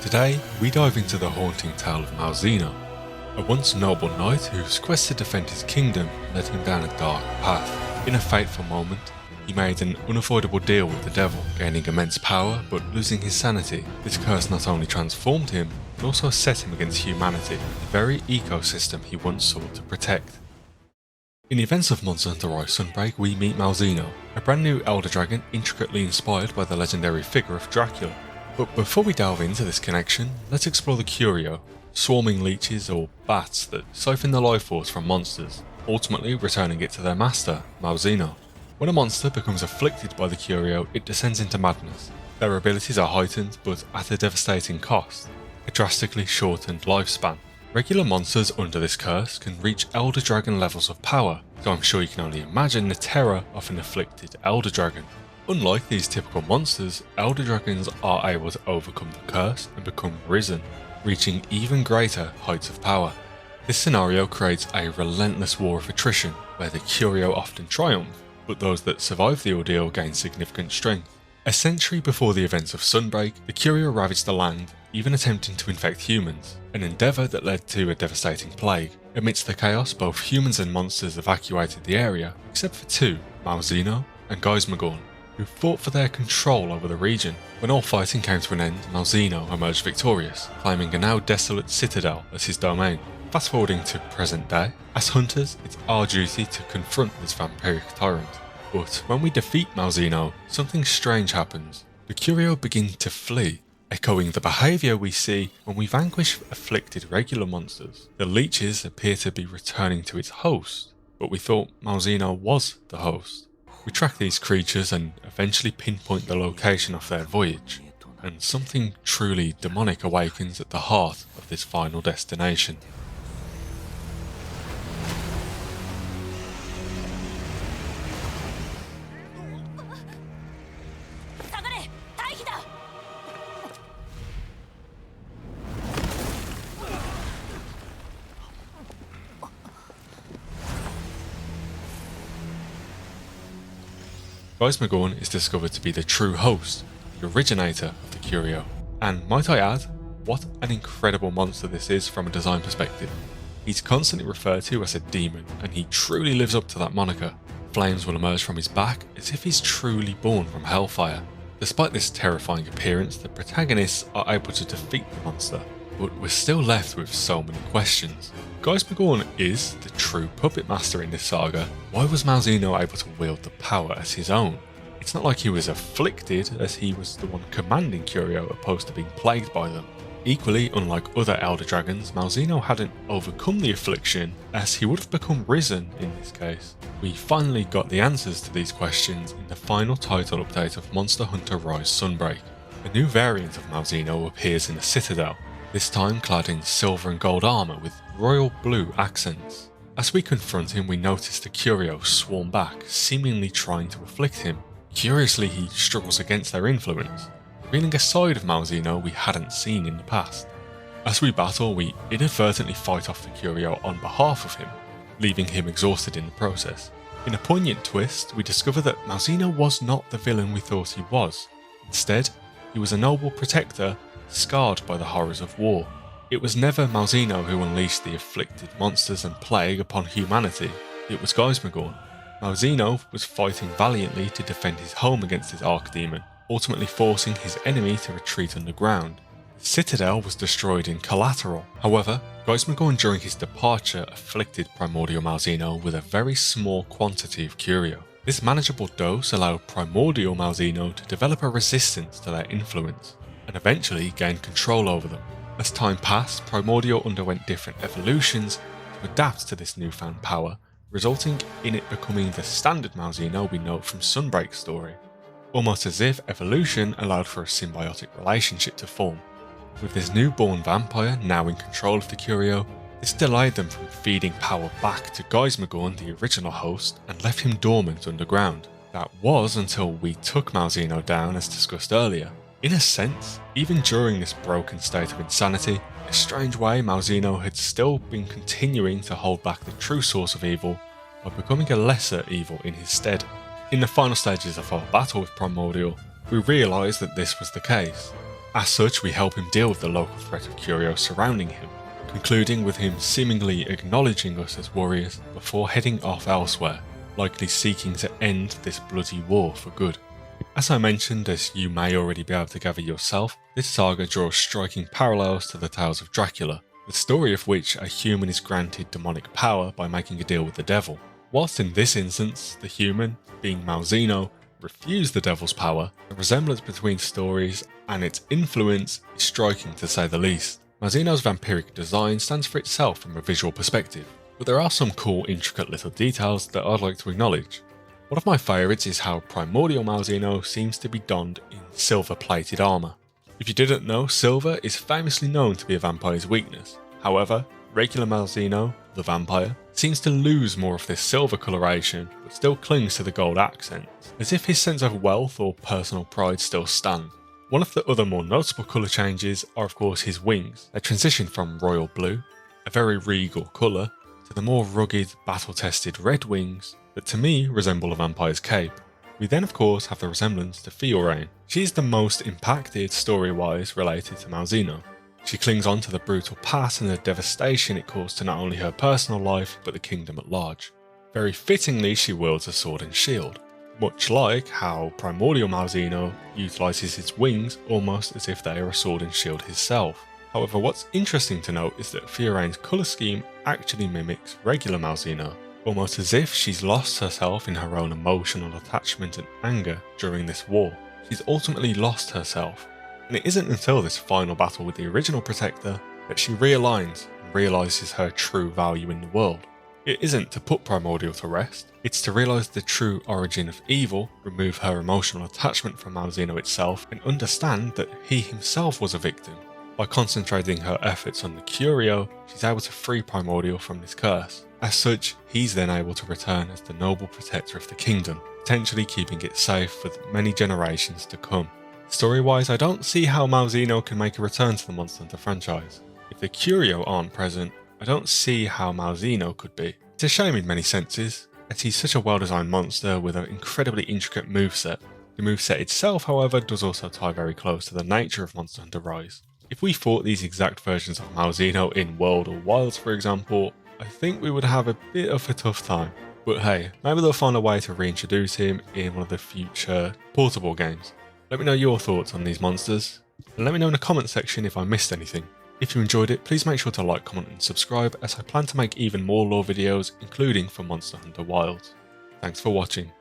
Today, we dive into the haunting tale of Malzeno, a once noble knight whose quest to defend his kingdom led him down a dark path. In a fateful moment, he made an unavoidable deal with the devil, gaining immense power but losing his sanity. This curse not only transformed him, but also set him against humanity, the very ecosystem he once sought to protect. In the events of Monster Hunter Rise Sunbreak, we meet Malzeno, a brand new elder dragon intricately inspired by the legendary figure of Dracula. But before we delve into this connection, let's explore the Qurio, swarming leeches or bats that siphon the life force from monsters, ultimately returning it to their master, Malzeno. When a monster becomes afflicted by the Qurio, it descends into madness. Their abilities are heightened, but at a devastating cost, a drastically shortened lifespan. Regular monsters under this curse can reach Elder Dragon levels of power, so I'm sure you can only imagine the terror of an afflicted Elder Dragon. Unlike these typical monsters, Elder Dragons are able to overcome the curse and become risen, reaching even greater heights of power. This scenario creates a relentless war of attrition, where the Qurio often triumph, but those that survive the ordeal gain significant strength. A century before the events of Sunbreak, the Qurio ravaged the land, even attempting to infect humans, an endeavour that led to a devastating plague. Amidst the chaos, both humans and monsters evacuated the area, except for two, Malzeno and Gaismagorm, who fought for their control over the region. When all fighting came to an end, Malzeno emerged victorious, claiming a now desolate citadel as his domain. Fast forwarding to present day, as hunters, it's our duty to confront this vampiric tyrant. But when we defeat Malzeno, something strange happens. The Qurio begin to flee, echoing the behaviour we see when we vanquish afflicted regular monsters. The leeches appear to be returning to its host, but we thought Malzeno was the host. We track these creatures and eventually pinpoint the location of their voyage, and something truly demonic awakens at the heart of this final destination. Gaismagorm is discovered to be the true host, the originator of the Qurio. And might I add, what an incredible monster this is from a design perspective. He's constantly referred to as a demon, and he truly lives up to that moniker. Flames will emerge from his back as if he's truly born from hellfire. Despite this terrifying appearance, the protagonists are able to defeat the monster, but we're still left with so many questions. Gaismagorm is the true puppet master in this saga. Why was Malzeno able to wield the power as his own? It's not like he was afflicted, as he was the one commanding Qurio opposed to being plagued by them. Equally, unlike other Elder Dragons, Malzeno hadn't overcome the affliction, as he would have become risen in this case. We finally got the answers to these questions in the final title update of Monster Hunter Rise Sunbreak. A new variant of Malzeno appears in the Citadel, this time clad in silver and gold armour with royal blue accents. As we confront him, we notice the Qurio swarm back, seemingly trying to afflict him. Curiously, he struggles against their influence, revealing a side of Malzeno we hadn't seen in the past. As we battle, we inadvertently fight off the Qurio on behalf of him, leaving him exhausted in the process. In a poignant twist, we discover that Malzeno was not the villain we thought he was. Instead, he was a noble protector scarred by the horrors of war. It was never Malzeno who unleashed the afflicted monsters and plague upon humanity, it was Gaismagorm. Malzeno was fighting valiantly to defend his home against his archdemon, ultimately forcing his enemy to retreat underground. The citadel was destroyed in collateral. However, Gaismagorm during his departure afflicted Primordial Malzeno with a very small quantity of Qurio. This manageable dose allowed Primordial Malzeno to develop a resistance to their influence, and eventually gain control over them. As time passed, Primordial underwent different evolutions to adapt to this newfound power, resulting in it becoming the standard Malzeno we know from Sunbreak's story. Almost as if evolution allowed for a symbiotic relationship to form. With this newborn vampire now in control of the Qurio, this delayed them from feeding power back to Gaismagorm, the original host, and left him dormant underground. That was until we took Malzeno down as discussed earlier. In a sense, even during this broken state of insanity, in a strange way Malzeno had still been continuing to hold back the true source of evil by becoming a lesser evil in his stead. In the final stages of our battle with Primordial, we realised that this was the case. As such, we help him deal with the local threat of Qurio surrounding him, concluding with him seemingly acknowledging us as warriors before heading off elsewhere, likely seeking to end this bloody war for good. As I mentioned, as you may already be able to gather yourself, this saga draws striking parallels to the tales of Dracula, the story of which a human is granted demonic power by making a deal with the devil. Whilst in this instance, the human, being Malzeno, refused the devil's power, the resemblance between stories and its influence is striking to say the least. Malzeno's vampiric design stands for itself from a visual perspective, but there are some cool intricate little details that I'd like to acknowledge. One of my favourites is how Primordial Malzeno seems to be donned in silver-plated armour. If you didn't know, silver is famously known to be a vampire's weakness. However, regular Malzeno, the vampire, seems to lose more of this silver coloration, but still clings to the gold accents, as if his sense of wealth or personal pride still stand. One of the other more noticeable colour changes are of course his wings. They transition from royal blue, a very regal colour, to the more rugged, battle-tested red wings that to me resemble a vampire's cape. We then of course have the resemblance to Fiorayne. She is the most impacted story-wise related to Malzeno. She clings on to the brutal past and the devastation it caused to not only her personal life but the kingdom at large. Very fittingly, she wields a sword and shield, much like how Primordial Malzeno utilises his wings almost as if they are a sword and shield himself. However, what's interesting to note is that Fiorayne's colour scheme actually mimics regular Malzeno, almost as if she's lost herself in her own emotional attachment and anger during this war. She's ultimately lost herself, and it isn't until this final battle with the original protector that she realigns and realises her true value in the world. It isn't to put Primordial to rest, it's to realise the true origin of evil, remove her emotional attachment from Malzeno itself, and understand that he himself was a victim. By concentrating her efforts on the Qurio, she's able to free Primordial from this curse. As such, he's then able to return as the noble protector of the kingdom, potentially keeping it safe for many generations to come. Story-wise, I don't see how Malzeno can make a return to the Monster Hunter franchise. If the Qurio aren't present, I don't see how Malzeno could be. It's a shame in many senses, as he's such a well-designed monster with an incredibly intricate moveset. The moveset itself, however, does also tie very close to the nature of Monster Hunter Rise. If we fought these exact versions of Malzeno in World or Wilds, for example, I think we would have a bit of a tough time. But hey, maybe they'll find a way to reintroduce him in one of the future portable games. Let me know your thoughts on these monsters, and let me know in the comment section if I missed anything. If you enjoyed it, please make sure to like, comment and subscribe, as I plan to make even more lore videos, including for Monster Hunter Wilds. Thanks for watching.